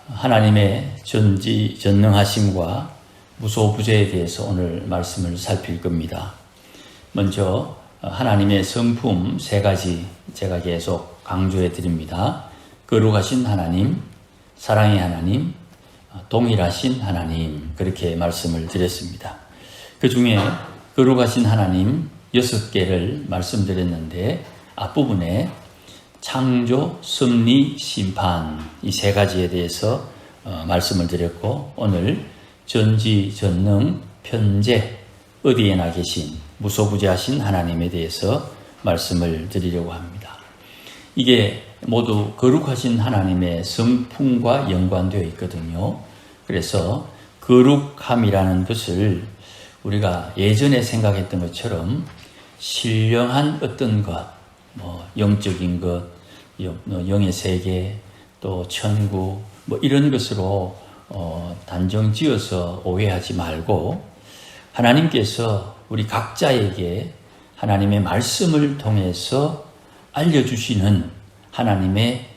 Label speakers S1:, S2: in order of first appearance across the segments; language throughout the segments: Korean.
S1: 하나님의 전지전능하심과 무소부재에 대해서 오늘 말씀을 살필 겁니다. 먼저 하나님의 성품 세 가지 제가 계속 강조해 드립니다. 거룩하신 하나님, 사랑의 하나님, 동일하신 하나님, 그렇게 말씀을 드렸습니다. 그 중에 거룩하신 하나님 6개를 말씀드렸는데 앞부분에 창조, 섭리, 심판 이 세 가지에 대해서 말씀을 드렸고, 오늘 전지, 전능, 편재, 어디에나 계신 무소부재하신 하나님에 대해서 말씀을 드리려고 합니다. 이게 모두 거룩하신 하나님의 성품과 연관되어 있거든요. 그래서 거룩함이라는 것을 우리가 예전에 생각했던 것처럼 신령한 어떤 것, 영적인 것, 영의 세계, 또 천국, 이런 것으로 단정 지어서 오해하지 말고, 하나님께서 우리 각자에게 하나님의 말씀을 통해서 알려주시는 하나님의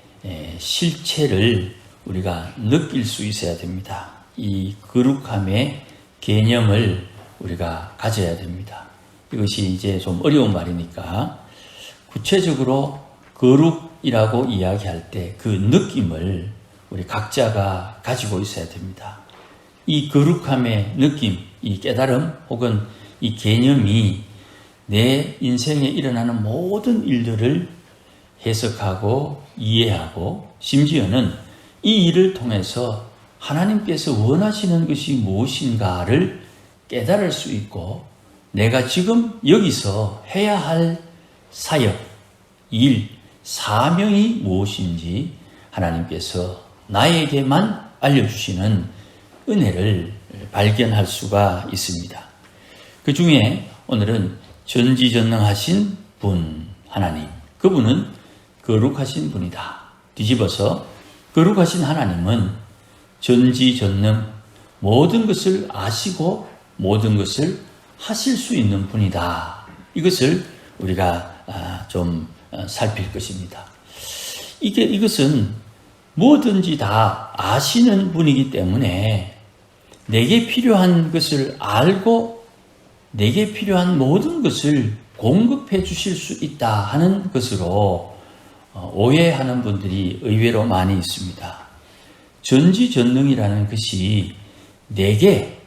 S1: 실체를 우리가 느낄 수 있어야 됩니다. 이 거룩함의 개념을 우리가 가져야 됩니다. 이것이 이제 좀 어려운 말이니까 구체적으로 거룩이라고 이야기할 때 그 느낌을 우리 각자가 가지고 있어야 됩니다. 이 거룩함의 느낌, 이 깨달음 혹은 이 개념이 내 인생에 일어나는 모든 일들을 해석하고 이해하고, 심지어는 이 일을 통해서 하나님께서 원하시는 것이 무엇인가를 깨달을 수 있고, 내가 지금 여기서 해야 할 사역, 일, 사명이 무엇인지 하나님께서 나에게만 알려주시는 은혜를 발견할 수가 있습니다. 그 중에 오늘은 전지전능하신 분 하나님, 그분은 거룩하신 분이다. 뒤집어서 거룩하신 하나님은 전지전능, 모든 것을 아시고 모든 것을 하실 수 있는 분이다. 이것을 우리가 좀 살필 것입니다. 이것은 뭐든지 다 아시는 분이기 때문에 내게 필요한 것을 알고 내게 필요한 모든 것을 공급해 주실 수 있다 하는 것으로 오해하는 분들이 의외로 많이 있습니다. 전지전능이라는 것이 내게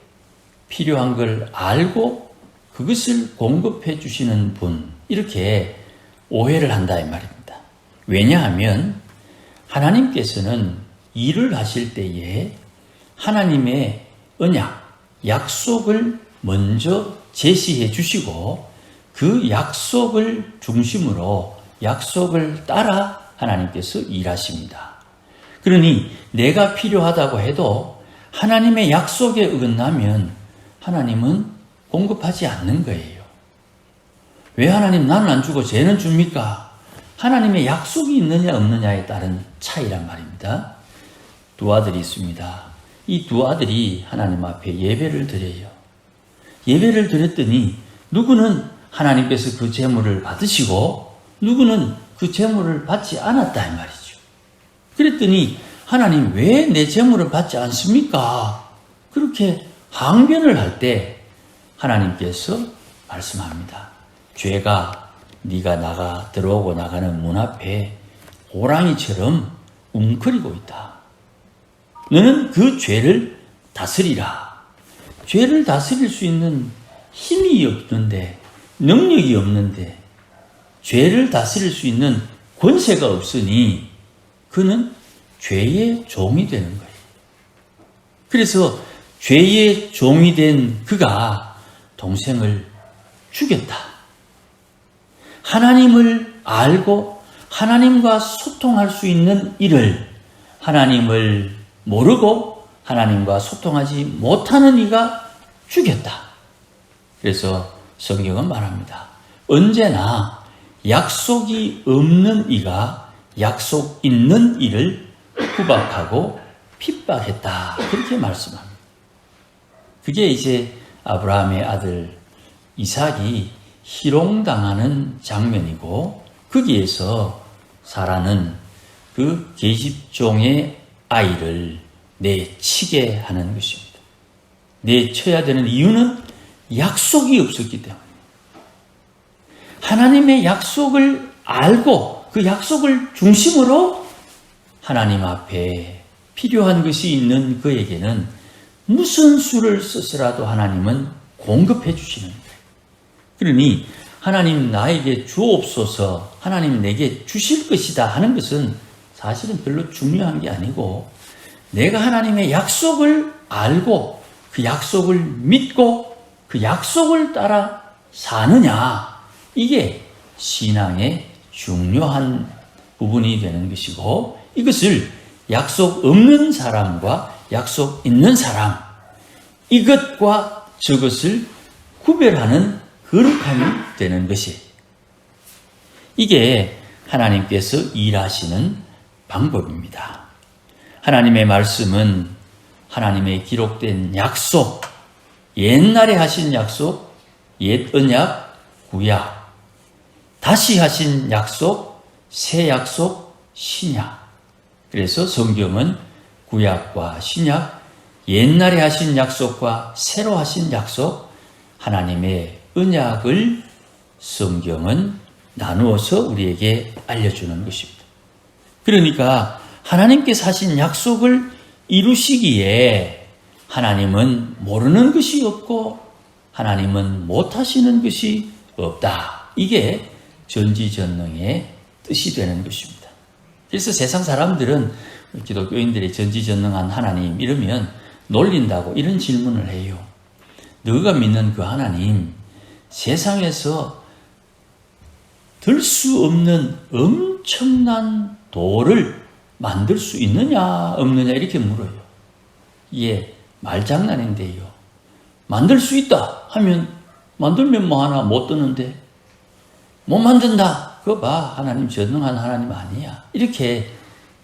S1: 필요한 걸 알고 그것을 공급해 주시는 분, 이렇게 오해를 한다 이 말입니다. 왜냐하면 하나님께서는 일을 하실 때에 하나님의 언약, 약속을 먼저 제시해 주시고 그 약속을 중심으로 약속을 따라 하나님께서 일하십니다. 그러니 내가 필요하다고 해도 하나님의 약속에 어긋나면 하나님은 공급하지 않는 거예요. 왜 하나님 나는 안 주고 쟤는 줍니까? 하나님의 약속이 있느냐 없느냐에 따른 차이란 말입니다. 두 아들이 있습니다. 이 두 아들이 하나님 앞에 예배를 드려요. 예배를 드렸더니 누구는 하나님께서 그 재물을 받으시고 누구는 그 재물을 받지 않았다 이 말이죠. 그랬더니 하나님 왜 내 재물을 받지 않습니까? 그렇게 항변을 할 때 하나님께서 말씀합니다. 죄가 네가 들어오고 나가는 문 앞에 호랑이처럼 웅크리고 있다. 너는 그 죄를 다스리라. 죄를 다스릴 수 있는 힘이 없는데, 능력이 없는데, 죄를 다스릴 수 있는 권세가 없으니 그는 죄의 종이 되는 거예요. 그래서 죄의 종이 된 그가 동생을 죽였다. 하나님을 알고 하나님과 소통할 수 있는 일을 하나님을 모르고 하나님과 소통하지 못하는 이가 죽였다. 그래서 성경은 말합니다. 언제나 약속이 없는 이가 약속 있는 이를 구박하고 핍박했다. 그렇게 말씀합니다. 그게 이제 아브라함의 아들 이삭이 희롱당하는 장면이고, 거기에서 사라는 그 계집종의 아이를 내치게 하는 것입니다. 내쳐야 되는 이유는 약속이 없었기 때문에. 하나님의 약속을 알고 그 약속을 중심으로 하나님 앞에 필요한 것이 있는 그에게는 무슨 수를 써서라도 하나님은 공급해 주시는 거예요. 그러니 하나님 나에게 주옵소서, 하나님 내게 주실 것이다 하는 것은 사실은 별로 중요한 게 아니고, 내가 하나님의 약속을 알고 그 약속을 믿고 그 약속을 따라 사느냐, 이게 신앙의 중요한 부분이 되는 것이고, 이것을 약속 없는 사람과 약속 있는 사람, 이것과 저것을 구별하는 거룩함이 되는 것이, 이게 하나님께서 일하시는 방법입니다. 하나님의 말씀은 하나님의 기록된 약속, 옛날에 하신 약속, 옛 언약, 구약, 다시 하신 약속, 새 약속, 신약. 그래서 성경은 구약과 신약, 옛날에 하신 약속과 새로 하신 약속, 하나님의 언약을 성경은 나누어서 우리에게 알려주는 것입니다. 그러니까 하나님께서 하신 약속을 이루시기에 하나님은 모르는 것이 없고 하나님은 못하시는 것이 없다. 이게 전지전능의 뜻이 되는 것입니다. 그래서 세상 사람들은 기독교인들이 전지전능한 하나님 이러면 놀린다고 이런 질문을 해요. 너가 믿는 그 하나님, 세상에서 들 수 없는 엄청난 돌을 만들 수 있느냐 없느냐 이렇게 물어요. 이게 말장난인데요. 만들 수 있다 하면 만들면 뭐 하나 못 뜨는데, 못 만든다, 그거 봐, 하나님 전능한 하나님 아니야, 이렇게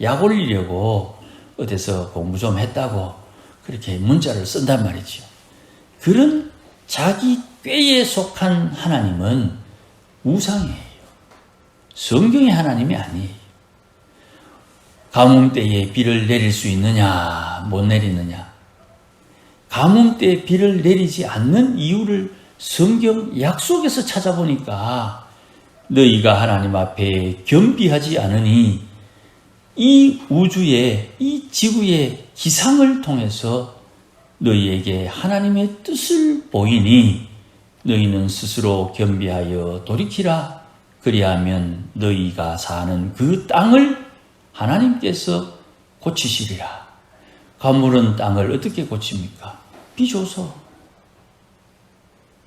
S1: 약 올리려고 어디서 공부 좀 했다고 그렇게 문자를 쓴단 말이죠. 그런 자기 꾀에 속한 하나님은 우상이에요. 성경의 하나님이 아니에요. 가뭄 때에 비를 내릴 수 있느냐 못 내리느냐, 가뭄 때에 비를 내리지 않는 이유를 성경 약속에서 찾아보니까 너희가 하나님 앞에 겸비하지 않으니 이 우주의, 이 지구의 기상을 통해서 너희에게 하나님의 뜻을 보이니 너희는 스스로 겸비하여 돌이키라. 그리하면 너희가 사는 그 땅을 하나님께서 고치시리라. 가물은 땅을 어떻게 고칩니까? 비 줘서.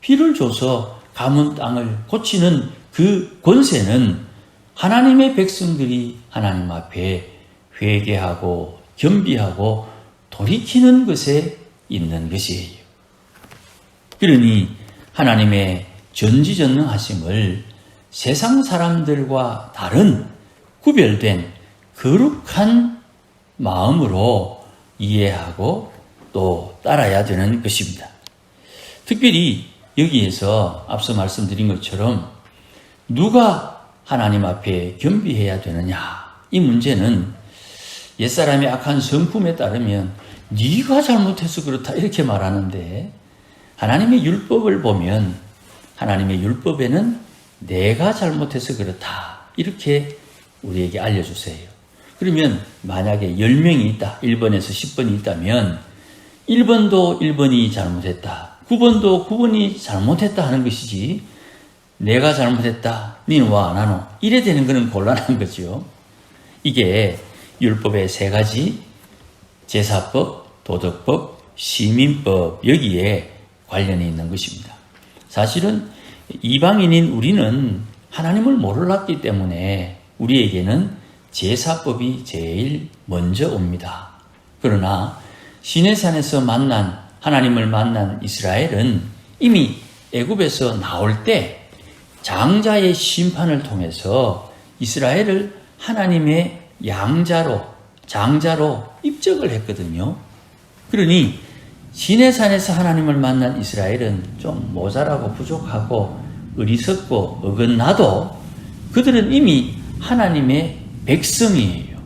S1: 비를 줘서 가문 땅을 고치는 그 권세는 하나님의 백성들이 하나님 앞에 회개하고 겸비하고 돌이키는 것에 있는 것이에요. 그러니 하나님의 전지전능하심을 세상 사람들과 다른 구별된 거룩한 마음으로 이해하고 또 따라야 되는 것입니다. 특별히 여기에서 앞서 말씀드린 것처럼 누가 하나님 앞에 겸비해야 되느냐, 이 문제는 옛사람의 악한 성품에 따르면 네가 잘못해서 그렇다 이렇게 말하는데, 하나님의 율법을 보면 하나님의 율법에는 내가 잘못해서 그렇다 이렇게 우리에게 알려주세요. 그러면 만약에 10명이 있다, 1번에서 10번이 있다면 1번도 1번이 잘못했다, 9번도 9번이 잘못했다 하는 것이지, 내가 잘못했다, 니는 와 나노 이래 되는 것은 곤란한 거죠. 이게 율법의 세 가지, 제사법, 도덕법, 시민법, 여기에 관련이 있는 것입니다. 사실은 이방인인 우리는 하나님을 몰랐기 때문에 우리에게는 제사법이 제일 먼저 옵니다. 그러나 시내산에서 만난, 하나님을 만난 이스라엘은 이미 애굽에서 나올 때 장자의 심판을 통해서 이스라엘을 하나님의 양자로, 장자로 입적을 했거든요. 그러니 시내산에서 하나님을 만난 이스라엘은 좀 모자라고 부족하고 어리석고 어긋나도 그들은 이미 하나님의 백성이에요.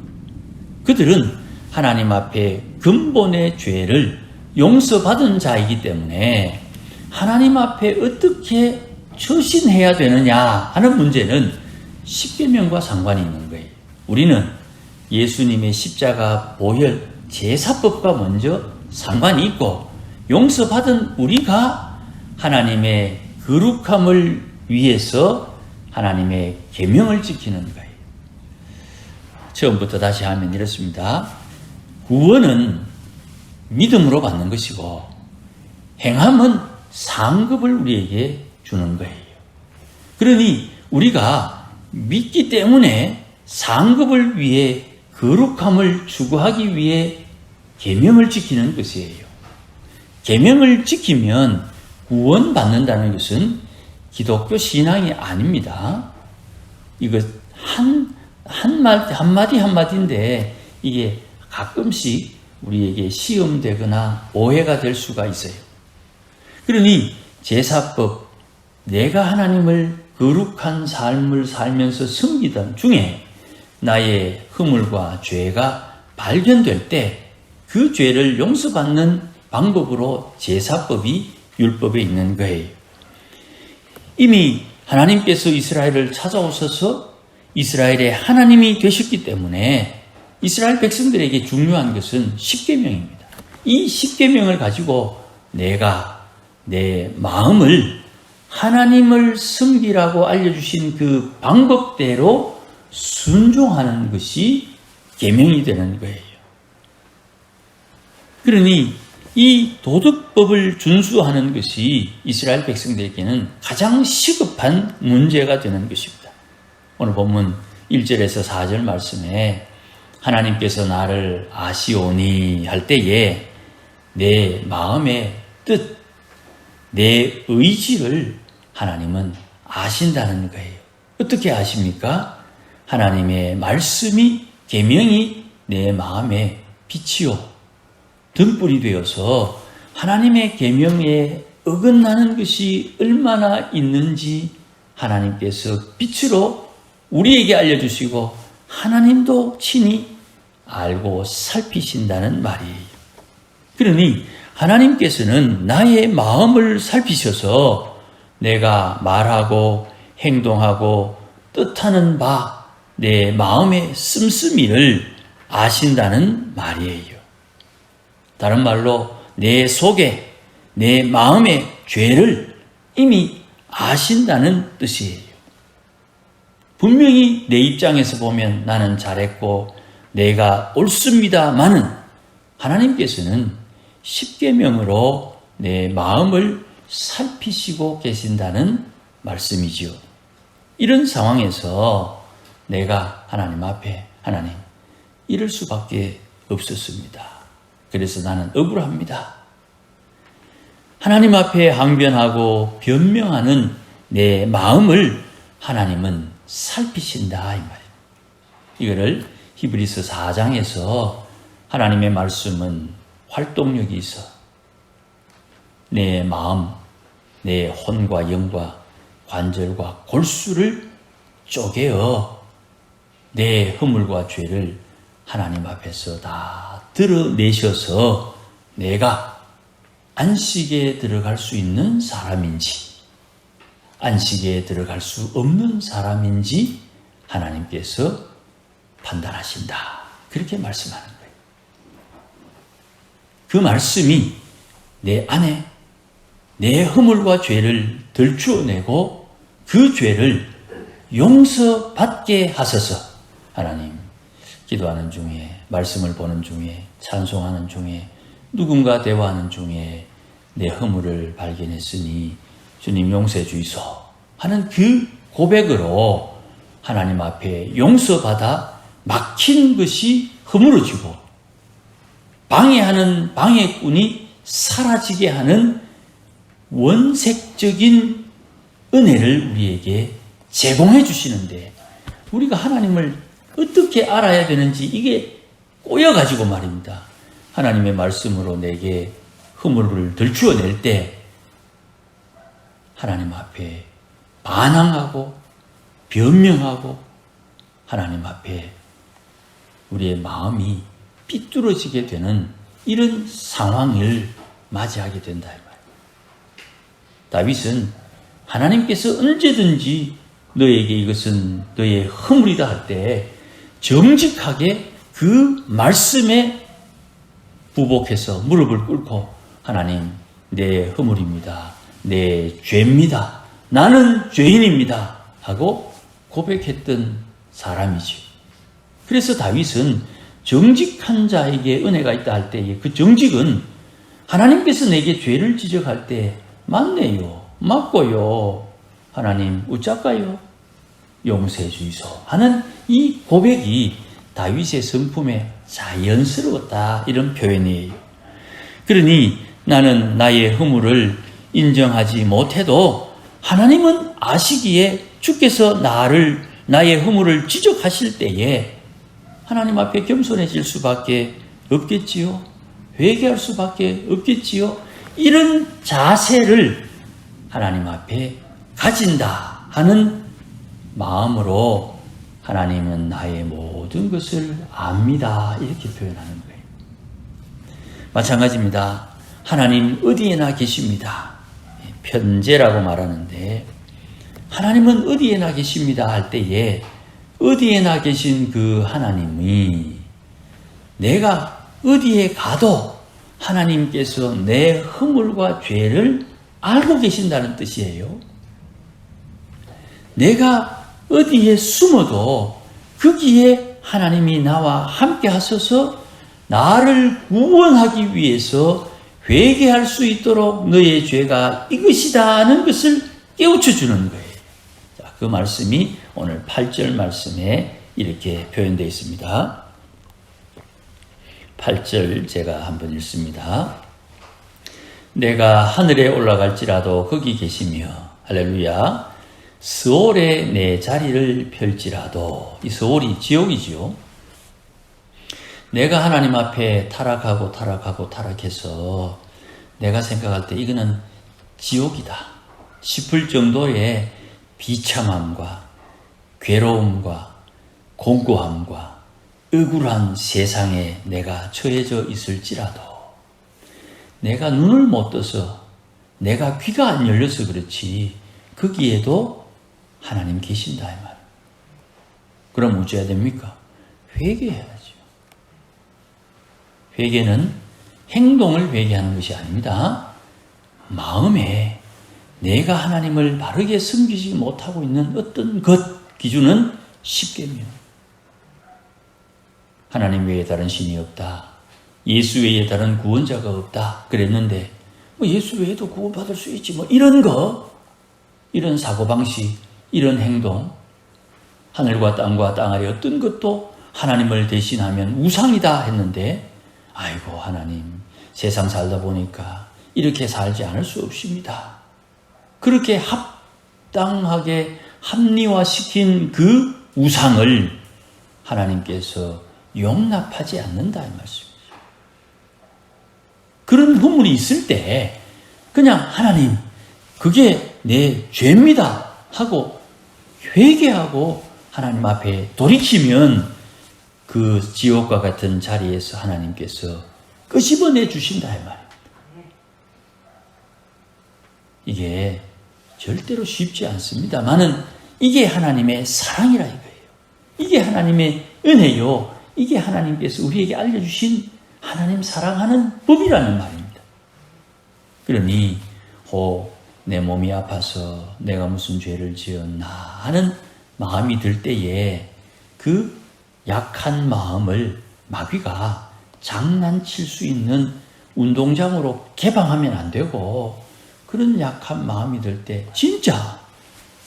S1: 그들은 하나님 앞에 근본의 죄를 용서받은 자이기 때문에 하나님 앞에 어떻게 처신해야 되느냐 하는 문제는 십계명과 상관이 있는 거예요. 우리는 예수님의 십자가 보혈 제사법과 먼저 상관이 있고, 용서받은 우리가 하나님의 거룩함을 위해서 하나님의 계명을 지키는 거예요. 처음부터 다시 하면 이렇습니다. 구원은 믿음으로 받는 것이고 행함은 상급을 우리에게 주는 거예요. 그러니 우리가 믿기 때문에 상급을 위해 거룩함을 추구하기 위해 계명을 지키는 것이에요. 계명을 지키면 구원받는다는 것은 기독교 신앙이 아닙니다. 이거 한마디 한마디인데 이게 가끔씩 우리에게 시험되거나 오해가 될 수가 있어요. 그러니 제사법, 내가 하나님을 거룩한 삶을 살면서 섬기던 중에 나의 허물과 죄가 발견될 때 그 죄를 용서받는 방법으로 제사법이 율법에 있는 거예요. 이미 하나님께서 이스라엘을 찾아오셔서 이스라엘의 하나님이 되셨기 때문에 이스라엘 백성들에게 중요한 것은 십계명입니다. 이 십계명을 가지고 내가 내 마음을 하나님을 섬기라고 알려주신 그 방법대로 순종하는 것이 계명이 되는 거예요. 그러니 이 도덕법을 준수하는 것이 이스라엘 백성들에게는 가장 시급한 문제가 되는 것입니다. 오늘 본문 1절에서 4절 말씀에 하나님께서 나를 아시오니 할 때에 내 마음의 뜻, 내 의지를 하나님은 아신다는 거예요. 어떻게 아십니까? 하나님의 말씀이, 계명이 내 마음에 빛이요 등불이 되어서 하나님의 계명에 어긋나는 것이 얼마나 있는지 하나님께서 빛으로 우리에게 알려주시고 하나님도 친히 알고 살피신다는 말이에요. 그러니 하나님께서는 나의 마음을 살피셔서 내가 말하고 행동하고 뜻하는 바 내 마음의 씀씀이를 아신다는 말이에요. 다른 말로 내 속에 내 마음의 죄를 이미 아신다는 뜻이에요. 분명히 내 입장에서 보면 나는 잘했고 내가 옳습니다마는 하나님께서는 십계명으로 내 마음을 살피시고 계신다는 말씀이지요. 이런 상황에서 내가 하나님 앞에 하나님 이럴 수밖에 없었습니다. 그래서 나는 억울합니다. 하나님 앞에 항변하고 변명하는 내 마음을 하나님은 살피신다 이 말이에요. 이거를 히브리서 4장에서 하나님의 말씀은 활동력이 있어 내 마음, 내 혼과 영과 관절과 골수를 쪼개어 내 허물과 죄를 하나님 앞에서 다 드러내셔서 내가 안식에 들어갈 수 있는 사람인지 안식에 들어갈 수 없는 사람인지 하나님께서 판단하신다. 그렇게 말씀하는 거예요. 그 말씀이 내 안에 내 허물과 죄를 들추어내고 그 죄를 용서받게 하소서. 하나님, 기도하는 중에, 말씀을 보는 중에, 찬송하는 중에, 누군가 대화하는 중에 내 허물을 발견했으니 주님 용서해 주이소 하는 그 고백으로 하나님 앞에 용서받아 막힌 것이 허물어지고 방해하는 방해꾼이 사라지게 하는 원색적인 은혜를 우리에게 제공해 주시는데 우리가 하나님을 어떻게 알아야 되는지 이게 꼬여가지고 말입니다. 하나님의 말씀으로 내게 허물을 들추어낼 때 하나님 앞에 반항하고 변명하고 하나님 앞에 우리의 마음이 삐뚤어지게 되는 이런 상황을 맞이하게 된다 이 말이에요. 다윗은 하나님께서 언제든지 너에게 이것은 너의 허물이다 할 때 정직하게 그 말씀에 부복해서 무릎을 꿇고 하나님, 내 허물입니다. 내 죄입니다. 나는 죄인입니다. 하고 고백했던 사람이지. 그래서 다윗은 정직한 자에게 은혜가 있다 할 때에 그 정직은 하나님께서 내게 죄를 지적할 때 맞네요. 맞고요. 하나님 어쩔까요? 용서해 주이소 하는 이 고백이 다윗의 성품에 자연스러웠다 이런 표현이에요. 그러니 나는 나의 허물을 인정하지 못해도 하나님은 아시기에 주께서 나의 허물을 지적하실 때에 하나님 앞에 겸손해질 수밖에 없겠지요. 회개할 수밖에 없겠지요. 이런 자세를 하나님 앞에 가진다 하는 마음으로 하나님은 나의 모든 것을 압니다. 이렇게 표현하는 거예요. 마찬가지입니다. 하나님 어디에나 계십니다. 편재라고 말하는데 하나님은 어디에나 계십니다 할 때에 어디에나 계신 그 하나님이 내가 어디에 가도 하나님께서 내 허물과 죄를 알고 계신다는 뜻이에요. 내가 어디에 숨어도 거기에 하나님이 나와 함께 하셔서 나를 구원하기 위해서 회개할 수 있도록 너의 죄가 이것이다는 것을 깨우쳐 주는 거예요. 자, 그 말씀이 오늘 8절 말씀에 이렇게 표현되어 있습니다. 8절 제가 한번 읽습니다. 내가 하늘에 올라갈지라도 거기 계시며 할렐루야 스올에 내 자리를 펼지라도 이 스올이 지옥이지요. 내가 하나님 앞에 타락해서 내가 생각할 때 이거는 지옥이다 싶을 정도의 비참함과 괴로움과 공고함과 억울한 세상에 내가 처해져 있을지라도 내가 눈을 못 떠서 내가 귀가 안 열려서 그렇지 거기에도 하나님 계신다 이 말. 그럼 어찌해야 됩니까? 회개해야죠. 회개는 행동을 회개하는 것이 아닙니다. 마음에 내가 하나님을 바르게 섬기지 못하고 있는 어떤 것 기준은 십계명. 하나님 외에 다른 신이 없다. 예수 외에 다른 구원자가 없다. 그랬는데 예수 외에도 구원받을 수 있지 이런 거, 이런 사고방식, 이런 행동, 하늘과 땅과 땅 아래 어떤 것도 하나님을 대신하면 우상이다 했는데 아이고 하나님 세상 살다 보니까 이렇게 살지 않을 수 없습니다. 그렇게 합당하게 합리화시킨 그 우상을 하나님께서 용납하지 않는다 이 말씀이죠. 그런 허물이 있을 때 그냥 하나님 그게 내 죄입니다 하고 회개하고 하나님 앞에 돌이키면 그 지옥과 같은 자리에서 하나님께서 끄집어내 주신다 이 말입니다. 이게 절대로 쉽지 않습니다만은 이게 하나님의 사랑이라 이거예요. 이게 하나님의 은혜요. 이게 하나님께서 우리에게 알려주신 하나님 사랑하는 법이라는 말입니다. 그러니 내 몸이 아파서 내가 무슨 죄를 지었나 하는 마음이 들 때에 그 약한 마음을 마귀가 장난칠 수 있는 운동장으로 개방하면 안 되고 그런 약한 마음이 들 때 진짜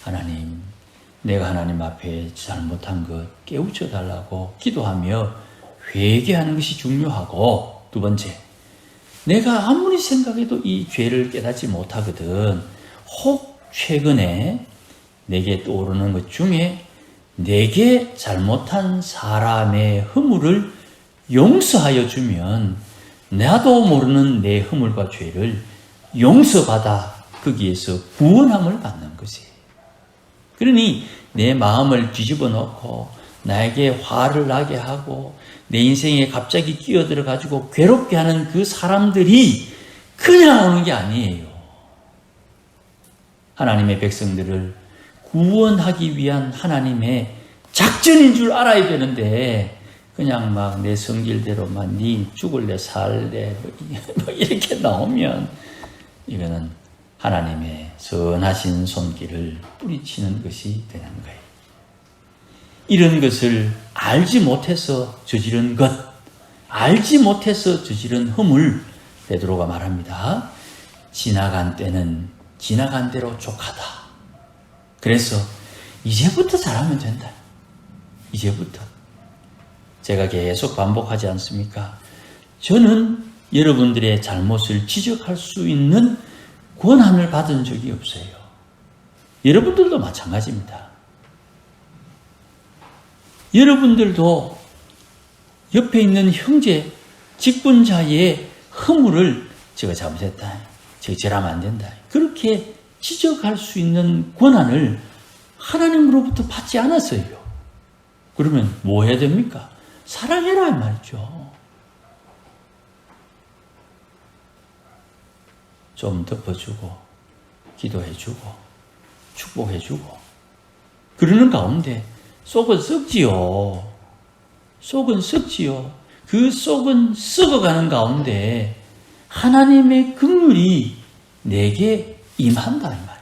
S1: 하나님 내가 하나님 앞에 잘못한 것 깨우쳐 달라고 기도하며 회개하는 것이 중요하고 두 번째 내가 아무리 생각해도 이 죄를 깨닫지 못하거든 혹 최근에 내게 떠오르는 것 중에 내게 잘못한 사람의 허물을 용서하여 주면 나도 모르는 내 허물과 죄를 용서받아 거기에서 구원함을 받는 것이에요. 그러니 내 마음을 뒤집어 놓고 나에게 화를 나게 하고 내 인생에 갑자기 끼어들어가지고 괴롭게 하는 그 사람들이 그냥 오는 게 아니에요. 하나님의 백성들을 구원하기 위한 하나님의 작전인 줄 알아야 되는데 그냥 막 내 성질대로만 네 죽을래 살래 뭐 이렇게 나오면 이거는 하나님의 선하신 손길을 뿌리치는 것이 되는 거예요. 이런 것을 알지 못해서 저지른 것, 알지 못해서 저지른 허물, 베드로가 말합니다. 지나간 때는 지나간 대로 족하다. 그래서 이제부터 잘하면 된다. 이제부터. 제가 계속 반복하지 않습니까? 저는 여러분들의 잘못을 지적할 수 있는 권한을 받은 적이 없어요. 여러분들도 마찬가지입니다. 여러분들도 옆에 있는 형제, 직분자의 허물을 제가 잘못했다. 제가 저러면 안 된다. 그렇게 지적할 수 있는 권한을 하나님으로부터 받지 않았어요. 그러면 뭐 해야 됩니까? 사랑해라 이 말이죠. 좀 덮어주고 기도해주고 축복해주고 그러는 가운데 속은 썩지요. 속은 썩지요. 그 속은 썩어가는 가운데 하나님의 긍휼이 내게 임한다 이 말입니다.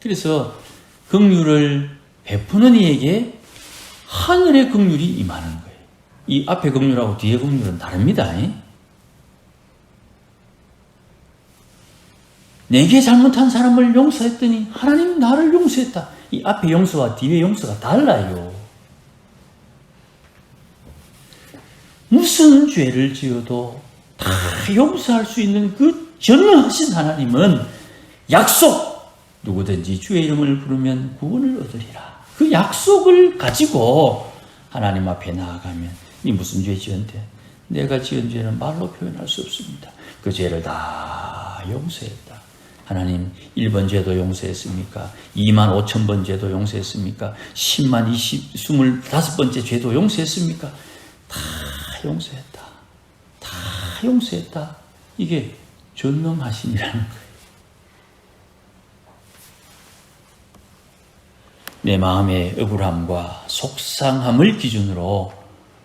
S1: 그래서 긍휼을 베푸는 이에게 하늘의 긍휼이 임하는 거예요. 이 앞에 긍휼하고 뒤에 긍휼은 다릅니다. 내게 잘못한 사람을 용서했더니 하나님이 나를 용서했다. 이 앞에 용서와 뒤에 용서가 달라요. 무슨 죄를 지어도 다 용서할 수 있는 그 전능하신 하나님은 약속, 누구든지 주의 이름을 부르면 구원을 얻으리라. 그 약속을 가지고 하나님 앞에 나아가면 이 무슨 죄 지었는데 내가 지은 죄는 말로 표현할 수 없습니다. 그 죄를 다 용서했다. 하나님 1번 죄도 용서했습니까? 2만 5천 번 죄도 용서했습니까? 10만 25번째 죄도 용서했습니까? 다 용서했다. 다 용서했다. 이게 전능하심이라는 거예요. 내 마음의 억울함과 속상함을 기준으로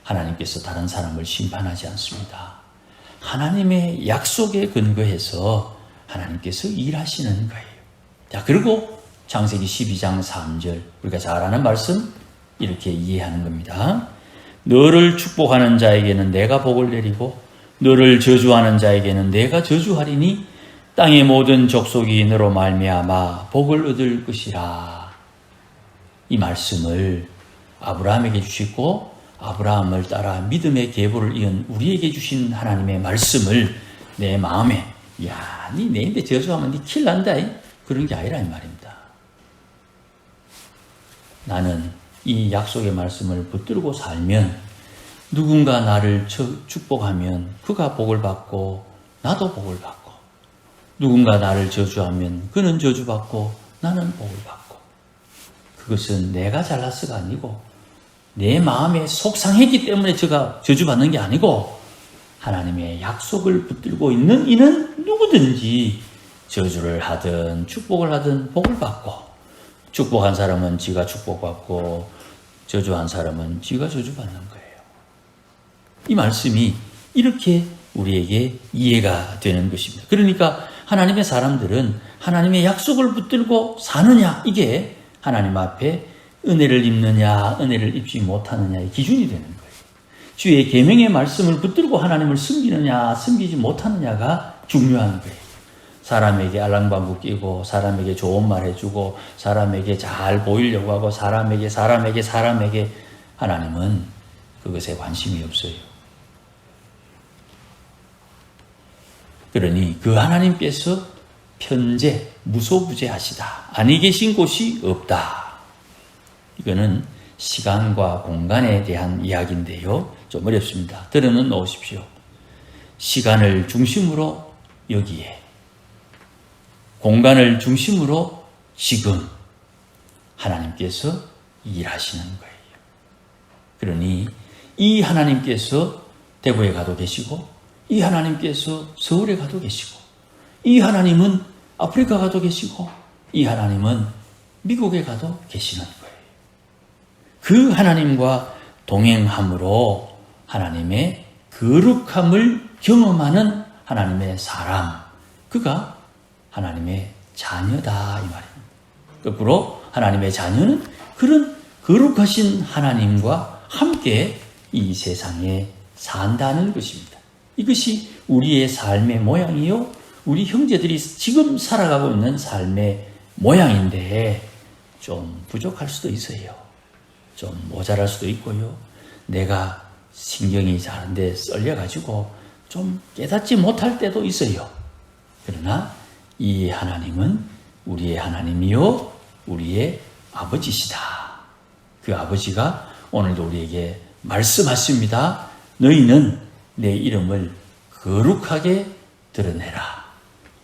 S1: 하나님께서 다른 사람을 심판하지 않습니다. 하나님의 약속에 근거해서 하나님께서 일하시는 거예요. 자, 그리고 창세기 12장 3절 우리가 잘 아는 말씀 이렇게 이해하는 겁니다. 너를 축복하는 자에게는 내가 복을 내리고 너를 저주하는 자에게는 내가 저주하리니 땅의 모든 족속이 너로 말미암아 복을 얻을 것이라. 이 말씀을 아브라함에게 주시고 아브라함을 따라 믿음의 계보를 이은 우리에게 주신 하나님의 말씀을 내 마음에 야, 니 내인데 저주하면 니 킬 난다. 그런 게 아니라 이 말입니다. 나는 이 약속의 말씀을 붙들고 살면 누군가 나를 축복하면 그가 복을 받고 나도 복을 받고 누군가 나를 저주하면 그는 저주받고 나는 복을 받고 그것은 내가 잘났어가 아니고 내 마음에 속상했기 때문에 제가 저주받는 게 아니고 하나님의 약속을 붙들고 있는 이는 누구든지 저주를 하든 축복을 하든 복을 받고 축복한 사람은 지가 축복받고 저주한 사람은 지가 저주받는 거예요. 이 말씀이 이렇게 우리에게 이해가 되는 것입니다. 그러니까 하나님의 사람들은 하나님의 약속을 붙들고 사느냐 이게 하나님 앞에 은혜를 입느냐 은혜를 입지 못하느냐의 기준이 되는 거예요. 주의 계명의 말씀을 붙들고 하나님을 섬기느냐 섬기지 못하느냐가 중요한 거예요. 사람에게 알랑방구 끼고 사람에게 좋은 말 해주고 사람에게 잘 보이려고 하고 사람에게 하나님은 그것에 관심이 없어요. 그러니 그 하나님께서 편재, 무소부재하시다. 아니 계신 곳이 없다. 이거는 시간과 공간에 대한 이야기인데요. 좀 어렵습니다. 들어는 놓으십시오. 시간을 중심으로 여기에, 공간을 중심으로 지금 하나님께서 일하시는 거예요. 그러니 이 하나님께서 대구에 가도 계시고, 이 하나님께서 서울에 가도 계시고, 이 하나님은 아프리카 가도 계시고, 이 하나님은 미국에 가도 계시는 거예요. 그 하나님과 동행함으로 하나님의 거룩함을 경험하는 하나님의 사람, 그가 하나님의 자녀다 이 말입니다. 거꾸로 하나님의 자녀는 그런 거룩하신 하나님과 함께 이 세상에 산다는 것입니다. 이것이 우리의 삶의 모양이요, 우리 형제들이 지금 살아가고 있는 삶의 모양인데 좀 부족할 수도 있어요. 좀 모자랄 수도 있고요. 내가 신경이 자는데 썰려가지고 좀 깨닫지 못할 때도 있어요. 그러나 이 하나님은 우리의 하나님이요, 우리의 아버지시다. 그 아버지가 오늘도 우리에게 말씀하십니다. 너희는 내 이름을 거룩하게 드러내라.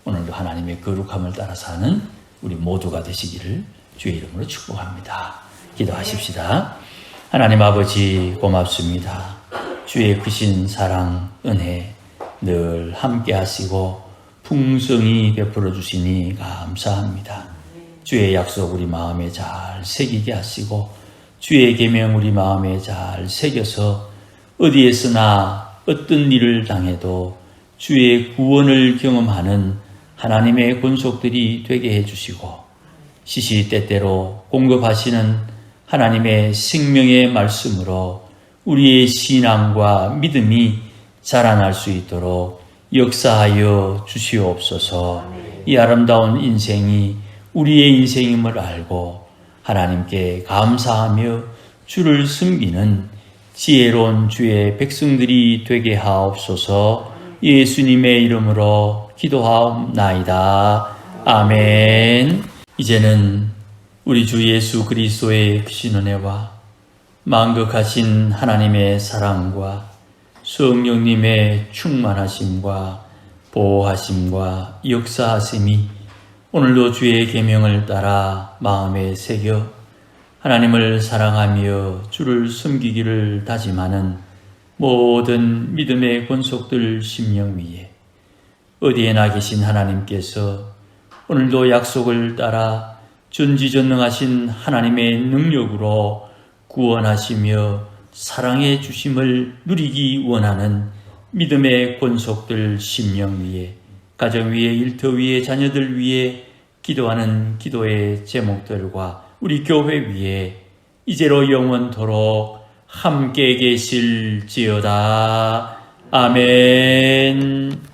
S1: 오늘도 하나님의 거룩함을 따라 사는 우리 모두가 되시기를 주의 이름으로 축복합니다. 기도하십시다. 하나님 아버지 고맙습니다. 주의 크신 사랑, 은혜 늘 함께 하시고 풍성히 베풀어 주시니 감사합니다. 주의 약속 우리 마음에 잘 새기게 하시고 주의 계명 우리 마음에 잘 새겨서 어디에서나 어떤 일을 당해도 주의 구원을 경험하는 하나님의 권속들이 되게 해주시고 시시때때로 공급하시는 하나님의 생명의 말씀으로 우리의 신앙과 믿음이 자라날 수 있도록 역사하여 주시옵소서. 이 아름다운 인생이 우리의 인생임을 알고 하나님께 감사하며 주를 섬기는 지혜로운 주의 백성들이 되게 하옵소서. 예수님의 이름으로 기도하옵나이다. 아멘. 이제는 우리 주 예수 그리스도의 크신 은혜와 만극하신 하나님의 사랑과 성령님의 충만하심과 보호하심과 역사하심이 오늘도 주의 계명을 따라 마음에 새겨 하나님을 사랑하며 주를 섬기기를 다짐하는 모든 믿음의 권속들 심령 위에 어디에나 계신 하나님께서 오늘도 약속을 따라 전지전능하신 하나님의 능력으로 구원하시며 사랑해 주심을 누리기 원하는 믿음의 권속들 심령 위에 가정 위에 일터 위에 자녀들 위에 기도하는 기도의 제목들과 우리 교회 위에 이제로 영원토록 함께 계실지어다. 아멘.